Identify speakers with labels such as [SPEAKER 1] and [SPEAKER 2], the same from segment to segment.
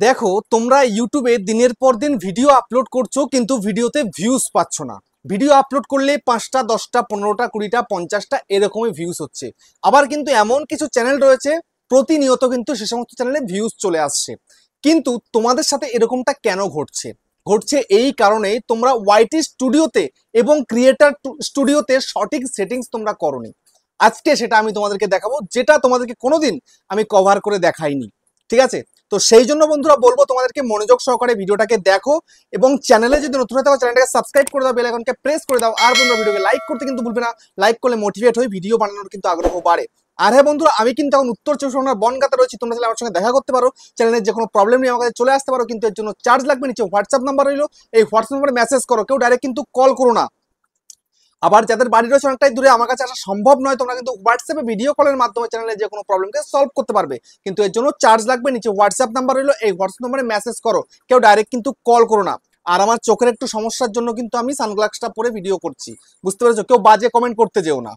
[SPEAKER 1] দেখো তোমরা ইউটিউবে দিনের পর দিন ভিডিও আপলোড করছো কিন্তু ভিডিওতে ভিউজ পাচ্ছ না। ভিডিও আপলোড করলে 5টা 10টা 15টা 20টা 50টা এরকমই ভিউজ হচ্ছে। আবার কিন্তু এমন কিছু চ্যানেল রয়েছে প্রতিনিয়ত কিন্তু সে সমস্ত চ্যানেলে ভিউজ চলে আসছে। কিন্তু তোমাদের সাথে এরকমটা কেন ঘটছে? ঘটছে এই কারণেই তোমরা ওয়াইটি স্টুডিওতে এবং ক্রিয়েটার স্টুডিওতে সঠিক সেটিংস তোমরা করোনি। আজকে সেটা আমি তোমাদেরকে দেখাবো, যেটা তোমাদেরকে কোনোদিন আমি কভার করে দেখাইনি। ঠিক আছে, তো সেই জন্য বন্ধুরা বলবো তোমাদেরকে মনোযোগ সহকারে ভিডিওটাকে দেখো এবং চ্যানেলে যদি নতুন হতে হয় চ্যানেলটাকে সাবস্ক্রাইব করে দাও, বেল আইকনকে প্রেস করে দাও। আর বন্ধুরা ভিডিওকে লাইক করতে কিন্তু ভুলবে না, লাইক করলে মোটিভেট হয়ে ভিডিও বানানোর কিন্তু আগ্রহ বাড়ে। আর হ্যাঁ বন্ধুরা, আমি কিন্তু এখন উত্তর চব্বিশ পরগনার বনগাঁতে রয়েছি। তোমরা চাইলে আমার সঙ্গে দেখা করতে পারো, চ্যানেলের যে কোনো প্রবলেম নিয়ে আমার কাছে চলে আসতে পারো, কিন্তু এর জন্য চার্জ লাগবে। নিচে হোয়াটসঅ্যাপ নাম্বার রইলো, এই হোয়াটসঅ্যাপ নাম্বারে মেসেজ করো, কেউ ডাইরেক্ট কিন্তু কল করো না। আবার যাদের বাড়ি রয়েছে অনেকটাই দূরে, আমার কাছে আসা সম্ভব নয়, তোমরা কিন্তু হোয়াটসঅ্যাপে ভিডিও কলের মাধ্যমে চ্যানেলে যে কোনো প্রবলেমকে সলভ করতে পারবে, কিন্তু এর জন্য চার্জ লাগবে। নিচে হোয়াটসঅ্যাপ নাম্বার রইলো, এই হোয়াটসঅ্যাপ নাম্বারে মেসেজ করো, কেউ ডাইরেক্ট কিন্তু কল করো না। আর আমার চোখের একটু সমস্যার জন্য কিন্তু আমি সানগ্লাসটা পরে ভিডিও করছি, বুঝতে পেরেছো? কেউ বাজে কমেন্ট করতে যেও না,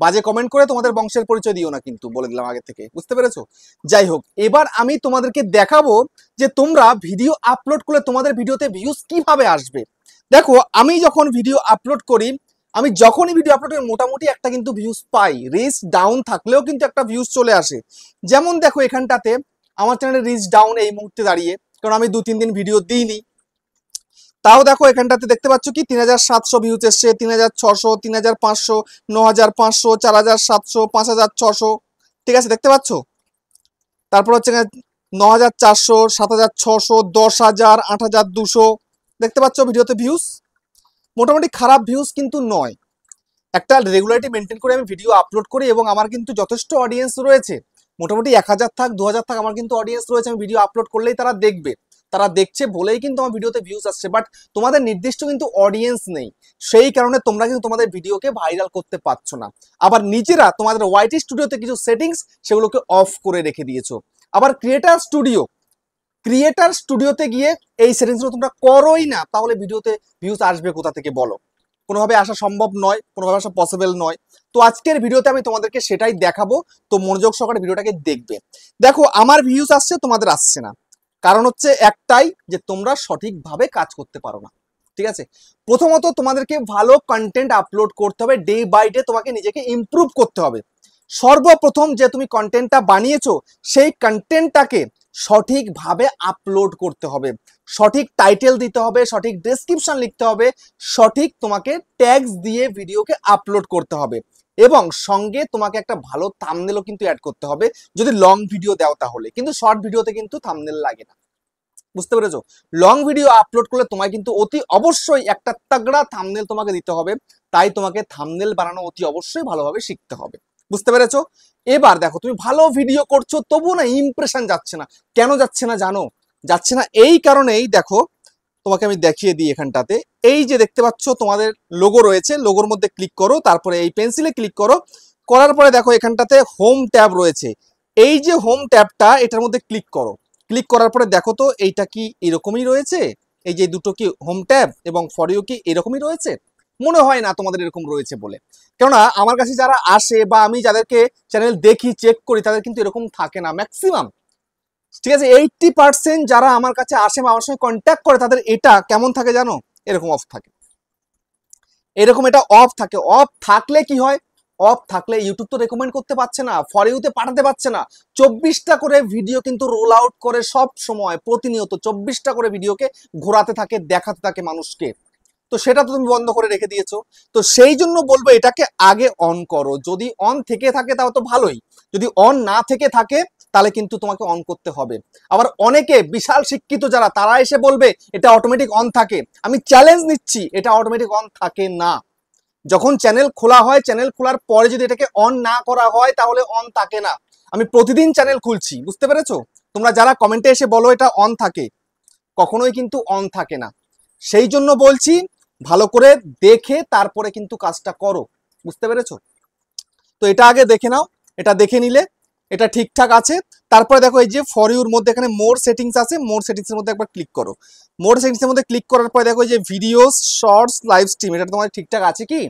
[SPEAKER 1] বাজে কমেন্ট করে তোমাদের বংশের পরিচয় দিও না, কিন্তু বলে দিলাম আগে থেকে, বুঝতে পেরেছো? যাই হোক, এবার আমি তোমাদেরকে দেখাবো যে তোমরা ভিডিও আপলোড করলে তোমাদের ভিডিওতে ভিউজ কিভাবে আসবে। দেখো, আমি যখন ভিডিও আপলোড করি, আমি যখনই ভিডিও আপলোড করি মোটামুটি একটা কিন্তু ভিউজ পাই। রিচ ডাউন থাকলেও কিন্তু একটা ভিউজ চলে আসে। যেমন দেখো এখানটাতে আমার চ্যানেলের রিচ ডাউন এই মুহূর্তে দাঁড়িয়ে, কারণ আমি 2-3 দিন ভিডিও দিইনি। তাও দেখো এখানটাতে দেখতে পাচ্ছ কি 3700 ভিউজ এসছে, 3600, 3500, 9500, 4700, 5600। ঠিক আছে, দেখতে পাচ্ছ? তারপর হচ্ছে 9400, 7600, 10000, 8200। দেখতে পাচ্ছ ভিডিওতে ভিউজ মোটামুটি খারাপ ভিউজ কিন্তু নয়। একটা রেগুলারিটি মেনটেন করে আমি ভিডিও আপলোড করি এবং আমার কিন্তু যথেষ্ট অডিয়েন্স রয়েছে। মোটামুটি 1000 থাক 2000 থাক, আমার কিন্তু অডিয়েন্স রয়েছে। আমি ভিডিও আপলোড করলেই তারা দেখবে, তারা দেখছে বলেই কিন্তু আমার ভিডিওতে ভিউজ আসছে। বাট তোমাদের নির্দিষ্ট কিন্তু অডিয়েন্স নেই, সেই কারণে তোমরা কিন্তু তোমাদের ভিডিওকে ভাইরাল করতে পারছো না। আবার নিজেরা তোমাদের ওয়াইটি স্টুডিওতে কিছু সেটিংস সেগুলোকে অফ করে রেখে দিয়েছো। আবার ক্রিয়েটার স্টুডিওতে গিয়ে এই সেটিংসগুলো তোমরা করোই না, তাহলে ভিডিওতে ভিউজ আসবে কোথা থেকে বলো? কোনোভাবে আসা সম্ভব নয়, কোনোভাবে আসা পসিবল নয়। তো আজকের ভিডিওতে আমি তোমাদেরকে সেটাই দেখাবো, তো মনোযোগ সহকারে ভিডিওটাকে দেখবে। দেখো, আমার ভিউজ আসছে, তোমাদের আসছে না, কারণ হচ্ছে একটাই, যে তোমরা সঠিকভাবে কাজ করতে পারো না। ঠিক আছে, প্রথমত তোমাদেরকে ভালো কন্টেন্ট আপলোড করতে হবে, ডে বাই ডে তোমাকে নিজেকে ইমপ্রুভ করতে হবে। সর্বপ্রথম যে তুমি কন্টেন্টটা বানিয়েছো সেই কন্টেন্টটাকে সঠিকভাবে আপলোড করতে হবে, সঠিক টাইটেল দিতে হবে, সঠিক ডেসক্রিপশন লিখতে হবে, সঠিক তোমাকে ট্যাগস দিয়ে ভিডিওকে আপলোড করতে হবে, এবং সঙ্গে তোমাকে একটা ভালো থাম্বনেলও কিন্তু অ্যাড করতে হবে। যদি লং ভিডিও দাও তাহলে, কিন্তু শর্ট ভিডিওতে কিন্তু থাম্বনেল লাগে না, বুঝতে পেরেছো? লং ভিডিও আপলোড করলে তোমায় কিন্তু অতি অবশ্যই একটা তাগড়া থাম্বনেল তোমাকে দিতে হবে। তাই তোমাকে থাম্বনেল বানানো অতি অবশ্যই ভালোভাবে শিখতে হবে, বুঝতে পেরেছো? এবার দেখো, তুমি ভালো ভিডিও করছো তবু না ইমপ্রেশন যাচ্ছে না। কেন যাচ্ছে না জানো? যাচ্ছে না এই কারণেই, দেখো তোমাকে আমি দেখিয়ে দিই। এখানটাতে এই যে দেখতে পাচ্ছ তোমাদের লোগো রয়েছে, লোগোর মধ্যে ক্লিক করো, তারপরে এই পেন্সিলে ক্লিক করো। করার পরে দেখো এখানটাতে হোম ট্যাব রয়েছে। এই যে হোম ট্যাবটা, এটার মধ্যে ক্লিক করো। ক্লিক করার পরে দেখো তো এইটা কি এরকমই রয়েছে? এই যে দুটো কি হোম ট্যাব এবং ফর ইউ কি এরকমই রয়েছে? মনে হয় না তোমাদের এরকম রয়েছে বলে, কেননা আমার কাছে যারা আসে বা আমি যাদেরকে চ্যানেল দেখি চেক করি তাদের কিন্তু এরকম থাকে না ম্যাক্সিমাম। ঠিক আছে, 80% যারা আমার কাছে আসে বা আমার সঙ্গে কন্ট্যাক্ট করে তাদের এটা কেমন থাকে জানো? এরকম অফ থাকে, এরকম এটা অফ থাকে। অফ থাকলে কি হয়? অফ থাকলে ইউটিউব তো রেকমেন্ড করতে পারছে না, ফর ইউতে পাঠাতে পারছে না। 24টা করে ভিডিও কিন্তু রোল আউট করে সব সময়, প্রতিনিয়ত 24টা করে ভিডিওকে ঘোরাতে থাকে, দেখাতে থাকে মানুষকে। তো সেটা তো তুমি বন্ধ করে রেখে দিয়েছো। তো সেই জন্য বলবো এটাকে আগে অন করো। যদি অন থেকে থাকে তাও তো ভালোই, যদি অন না থেকে থাকে তাহলে কিন্তু তোমাকে অন করতে হবে। আবার অনেকে বিশাল শিক্ষিত যারা, তারা এসে বলবে এটা অটোমেটিক অন থাকে। আমি চ্যালেঞ্জ নিচ্ছি, এটা অটোমেটিক অন থাকে না। যখন চ্যানেল খোলা হয়, চ্যানেল খোলার পরে যদি এটাকে অন না করা হয় তাহলে অন থাকে না। আমি প্রতিদিন চ্যানেল খুলছি, বুঝতে পেরেছো? তোমরা যারা কমেন্টে এসে বলো এটা অন থাকে, কখনোই কিন্তু অন থাকে না। সেই জন্য বলছি ভালো করে দেখে তারপরে কিন্তু কাজটা করো, বুঝতে পেরেছো? তো এটা আগে দেখে নাও। এটা দেখে নিলে এটা ঠিকঠাক আছে, তারপরে দেখো এই যে ফর ইউর মধ্যে এখানে মোর সেটিংস আছে, মোর সেটিংস এর মধ্যে একবার ক্লিক করো। মোর সেটিংস এর মধ্যে ক্লিক করার পরে দেখো এই যে ভিডিওস, শর্টস, লাইভ স্ট্রিম, এটা তোমার ঠিকঠাক আছে কি?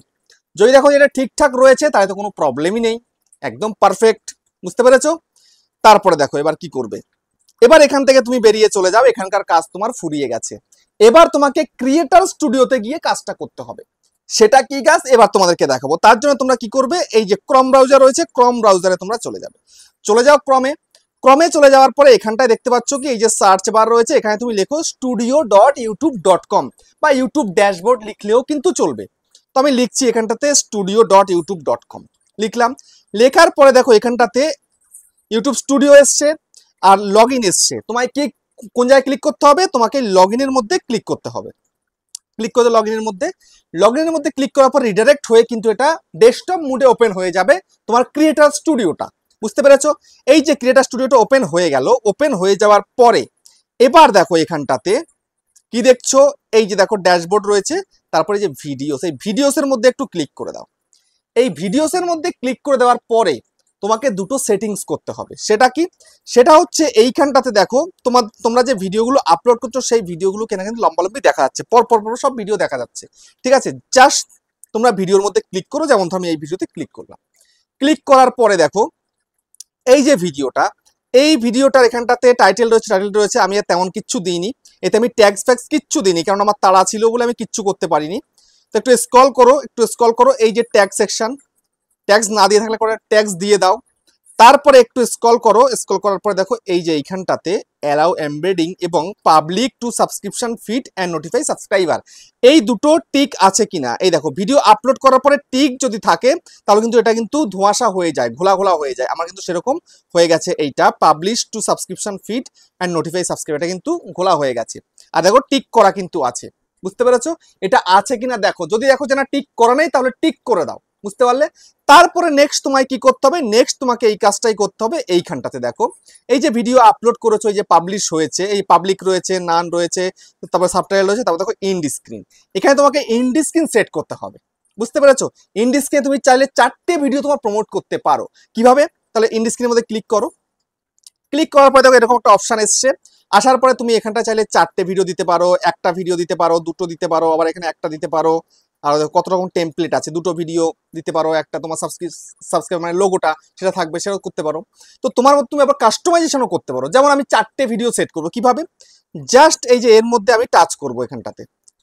[SPEAKER 1] যদি দেখো এটা ঠিকঠাক রয়েছে তাহলে তো কোনো প্রবলেমই নেই, একদম পারফেক্ট, বুঝতে পেরেছো? তারপরে দেখো এবার কি করবে। এবার এখান থেকে তুমি বেরিয়ে চলে যাও, এখানকার কাজ তোমার ফুরিয়ে গেছে। এবার তোমাকে ক্রিয়েটর স্টুডিওতে গিয়ে কাজটা করতে হবে। সেটা কি কাজ এবার তোমাদেরকে দেখাবো। তার জন্য তোমরা কি করবে, এই যে ক্রম ব্রাউজার রয়েছে, ক্রম ব্রাউজারে তোমরা চলে যাবে। চলে যাও ক্রমে। ক্রমে চলে যাওয়ার পরে এখানটায় দেখতে পাচ্ছ কি এই যে সার্চ বার রয়েছে, এখানে তুমি লেখো studio.youtube.com বা ইউটিউব ড্যাশবোর্ড লিখলেও কিন্তু চলবে। তো আমি লিখছি এখানটাতে studio.youtube.com লিখলাম। লেখার পরে দেখো এখানটাতে ইউটিউব স্টুডিও এসছে আর লগ ইন এসছে। তোমায় কি কোন জায়গায় ক্লিক করতে হবে, তোমাকে লগ ইনের মধ্যে ক্লিক করতে হবে। ক্লিক করে লগ ইনের মধ্যে ক্লিক করার পর রিডাইরেক্ট হয়ে কিন্তু এটা ডেস্কটপ মোডে ওপেন হয়ে যাবে তোমার ক্রিয়েটর স্টুডিওটা। বুঝতে পেরেছো? এই যে ক্রিয়েটর স্টুডিওটা ওপেন হয়ে গেল, ওপেন হয়ে যাওয়ার পরে এবার দেখো এখানটাতে কি দেখছো, এই যে দেখো ড্যাশবোর্ড রয়েছে, তারপরে যে ভিডিওস, এই ভিডিওসের মধ্যে একটু ক্লিক করে দাও। এই ভিডিওসের মধ্যে ক্লিক করে দেওয়ার পরে তোমাকে দুটো সেটিংস করতে হবে। সেটা কি, সেটা হচ্ছে এইখানটাতে দেখো তোমরা যে ভিডিওগুলো আপলোড করছো সেই ভিডিওগুলো কেন কিন্তু লম্বালম্বি দেখা যাচ্ছে, পর সব ভিডিও দেখা যাচ্ছে। ঠিক আছে, জাস্ট তোমরা ভিডিওর মধ্যে ক্লিক করো, যেমন আমি এই ভিডিওতে ক্লিক করলাম। ক্লিক করার পরে দেখো এই যে ভিডিওটা, এই ভিডিওটার এখানটাতে টাইটেল রয়েছে, আমি আর তেমন কিচ্ছু দিইনি, এতে আমি ট্যাগস ফ্যাক্স কিচ্ছু দিইনি, কারণ আমার তাড়া ছিল বলে আমি কিচ্ছু করতে পারিনি। তো একটু স্ক্রল করো, এই যে ট্যাগ সেকশন, ট্যাক্স না দিয়ে থাকলে করে ট্যাক্স দিয়ে দাও। তারপরে একটু স্ক্রল করার পরে দেখো এই যে এইখানটাতে অ্যালাউ এমবেডিং এবং public to subscription feed and notify subscriber, এই দুটো টিক আছে কিনা। এই দেখো ভিডিও আপলোড করার পরে টিক যদি থাকে তাহলে কিন্তু এটা কিন্তু ধোঁয়াশা হয়ে যায়, ঘোলা হয়ে যায়। আমার কিন্তু সেরকম হয়ে গেছে, এইটা publish two subscription feed and notify subscribe, এটা কিন্তু ঘোলা হয়ে গেছে। আর দেখো টিক করা কিন্তু আছে। বুঝতে পেরেছো? এটা আছে কিনা দেখো, যদি দেখো যে না টিক করা নেই তাহলে টিক করে দাও। বুঝতে পারলে? তারপরে নেক্সট তোমায় কি করতে হবে, নেক্সট তোমাকে এই কাজটাই করতে হবে। এইখানটাতে দেখো এই যে ভিডিও আপলোড করেছো, এই যে পাবলিশ হয়েছে, এই পাবলিক রয়েছে, নান রয়েছে, তারপর সাবটাইটেল রয়েছে, তারপর দেখো ইন্ড স্ক্রিন, এখানে তোমাকে ইন্ড স্ক্রিন সেট করতে হবে। বুঝতে পেরেছো? ইন্ড স্ক্রিনে তুমি চাইলে 4টে ভিডিও তোমার প্রমোট করতে পারো। কিভাবে? তাহলে ইন্ড স্ক্রিনের মধ্যে ক্লিক করো। ক্লিক করার পরে দেখো এরকম একটা অপশন এসছে। আসার পরে তুমি এখানটা চাইলে 4টে ভিডিও দিতে পারো, একটা ভিডিও দিতে পারো, দুটো দিতে পারো, আবার এখানে একটা দিতে পারো। আর কত রকম টেমপ্লেট আছে, দুটো ভিডিও দিতে পারো, একটা তোমার সাবস্ক্রাইব মানে লোগোটা সেটা থাকবে, সেটাও করতে পারো। তো তোমার মধ্যে তুমি আবার কাস্টমাইজেশনও করতে পারো। যেমন আমি 4টে ভিডিও সেট করবো, কিভাবে? জাস্ট এই যে এর মধ্যে আমি টাচ করবো, এখানটাতে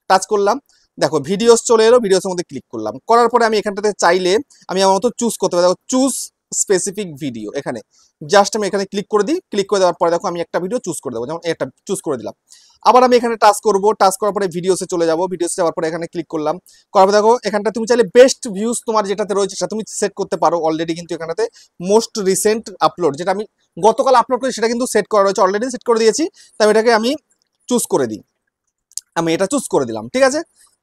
[SPEAKER 1] টাচ করলাম, দেখো ভিডিওস চলে এলো, ভিডিওসের মধ্যে ক্লিক করলাম। করার পরে আমি এখানটাতে চাইলে আমি আমার মতো চুজ করতে পারি। দেখো চুজ স্পেসিফিক ভিডিও, এখানে জাস্ট আমি এখানে ক্লিক করে দিই। ক্লিক করে দেওয়ার পরে দেখো আমি একটা ভিডিও চুজ করে দেবো, যেমন একটা চুজ করে দিলাম। আবার আমি এখানে টাচ করবো, টাচ করার পরে ভিডিওসে চলে যাবো, ভিডিওসে যাওয়ার পরে এখানে ক্লিক করলাম। করার পরে দেখো এখানটা তুমি চাইলে বেস্ট ভিউজ তোমার যেটাতে রয়েছে সেটা তুমি সেট করতে পারো। অলরেডি কিন্তু এখানটাতে মোস্ট রিসেন্ট আপলোড, যেটা আমি গতকাল আপলোড করি সেটা কিন্তু সেট করা রয়েছে, অলরেডি সেট করে দিয়েছি। তাই এটাকে আমি চুজ করে দিই, আমি এটা চুজ করে দিলাম। ঠিক আছে,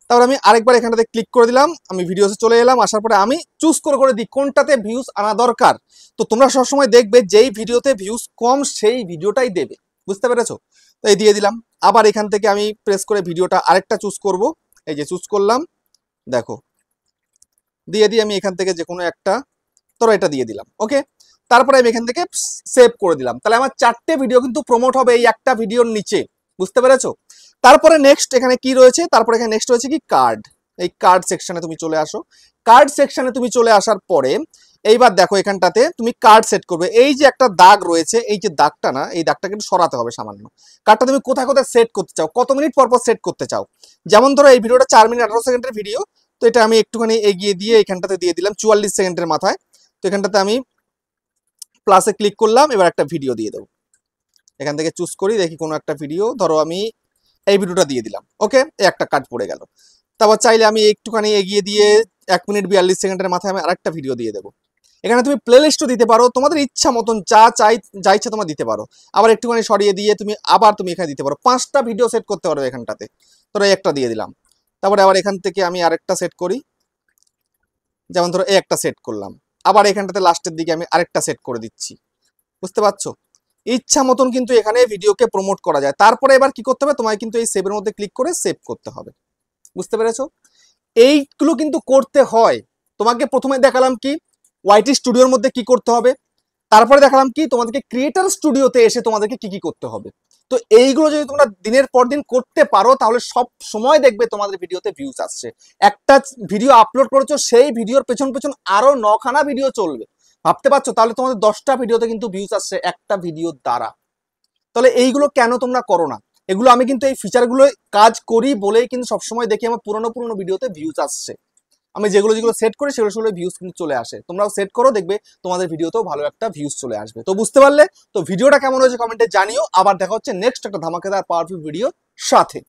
[SPEAKER 1] তারপর আমি আরেকবার এখানটাতে ক্লিক করে দিলাম, আমি ভিডিওসে চলে এলাম। আসার পরে আমি চুজ করে দিই কোনটাতে ভিউজ আনা দরকার। তো তোমরা সবসময় দেখবে যেই ভিডিওতে ভিউজ কম সেই ভিডিওটাই দেবে। বুঝতে পেরেছো? তো এই দিয়ে দিলাম। আবার এখান থেকে আমি প্রেস করে ভিডিওটা আরেকটা চুজ করব, এই যে চুজ করলাম, দেখো দিয়ে আমি এখান থেকে যে কোনো একটা, ধরো এটা দিয়ে দিলাম। ওকে, তারপরে আমি এখান থেকে সেভ করে দিলাম। তাহলে আমার 4টে ভিডিও কিন্তু প্রমোট হবে এই একটা ভিডিওর নিচে। বুঝতে পেরেছো? তারপরে নেক্সট এখানে কি রয়েছে, তারপরে এখানে নেক্সট রয়েছে কি কার্ড। এই কার্ড সেকশনে তুমি চলে আসো। কার্ড সেকশনে তুমি চলে আসার পরে এইবার দেখো এখানটাতে তুমি কার্ড সেট করবে। এই যে একটা দাগ রয়েছে, এই যে দাগটা না, এই দাগটা কিন্তু সরাতে হবে সামান্য। কার্ডটা তুমি কোথায় সেট করতে চাও, কত মিনিট পর সেট করতে চাও। যেমন ধরো এই ভিডিওটা 4 মিনিট 18 সেকেন্ডের ভিডিও, তো এটা আমি একটুখানি এগিয়ে দিয়ে এখানটাতে দিয়ে দিলাম 44 সেকেন্ডের মাথায়। তো এখানটাতে আমি প্লাসে ক্লিক করলাম, এবার একটা ভিডিও দিয়ে দেবো। এখান থেকে চুজ করি, দেখি কোনো একটা ভিডিও, ধরো আমি এই ভিডিওটা দিয়ে দিলাম। ওকে, একটা কাট পড়ে গেল। তারপর চাইলে আমি একটুখানি এগিয়ে দিয়ে 1 মিনিট 42 সেকেন্ডের মাথায় আমি আরেকটা ভিডিও দিয়ে দেবো। এখানে তুমি প্লে লিস্টও দিতে পারো, তোমাদের ইচ্ছা মতন যা ইচ্ছা তোমরা দিতে পারো। আবার একটুখানি সরিয়ে দিয়ে তুমি এখানে দিতে পারো। 5টা ভিডিও সেট করতে পারো এখানটাতে। ধরো একটা দিয়ে দিলাম। তারপরে আবার এখান থেকে আমি আরেকটা সেট করি, যেমন ধরো একটা সেট করলাম। আবার এখানটাতে লাস্টের দিকে আমি আরেকটা সেট করে দিচ্ছি। বুঝতে পারছো? ইচ্ছা মতন কিন্তু এখানে ভিডিওকে প্রমোট করা যায়। তারপরে এবার কি করতে হবে, তোমায় কিন্তু এই সেভের মধ্যে ক্লিক করে সেভ করতে হবে। বুঝতে পেরেছো? এইগুলো কিন্তু করতে হয়। তোমাকে প্রথমে দেখালাম কি ওয়াইটি স্টুডিওর মধ্যে কি করতে হবে, তারপরে দেখালাম কি তোমাদেরকে ক্রিয়েটর স্টুডিওতে এসে তোমাদেরকে কি করতে হবে। তো এইগুলো যদি তোমরা দিনের পর দিন করতে পারো তাহলে সব সময় দেখবে তোমাদের ভিডিওতে ভিউজ আসছে। একটা ভিডিও আপলোড করেছো, সেই ভিডিওর পেছন আরো 9খানা ভিডিও চলবে। ভাবতে পারছো? তাহলে তোমাদের 10টা ভিডিওতে কিন্তু ভিউজ আসছে একটা ভিডিওর দ্বারা। তাহলে এইগুলো কেন তোমরা করো না? এগুলো আমি কিন্তু এই ফিচারগুলো কাজ করি বলেই কিন্তু সবসময় দেখি আমার পুরোনো পুরোনো ভিডিওতে ভিউজ আসছে। আমি যেগুলো যেগুলো সেট করি সেগুলো সেগুলো ভিউজ কিন্তু চলে আসে। তোমরাও সেট করো, দেখবে তোমাদের ভিডিওতেও ভালো একটা ভিউজ চলে আসবে। তো বুঝতে পারলে? তো ভিডিওটা কেমন হয়েছে কমেন্টে জানিও। আবার দেখা হচ্ছে নেক্সট একটা ধামাকেদার পাওয়ারফুল ভিডিও সাথে।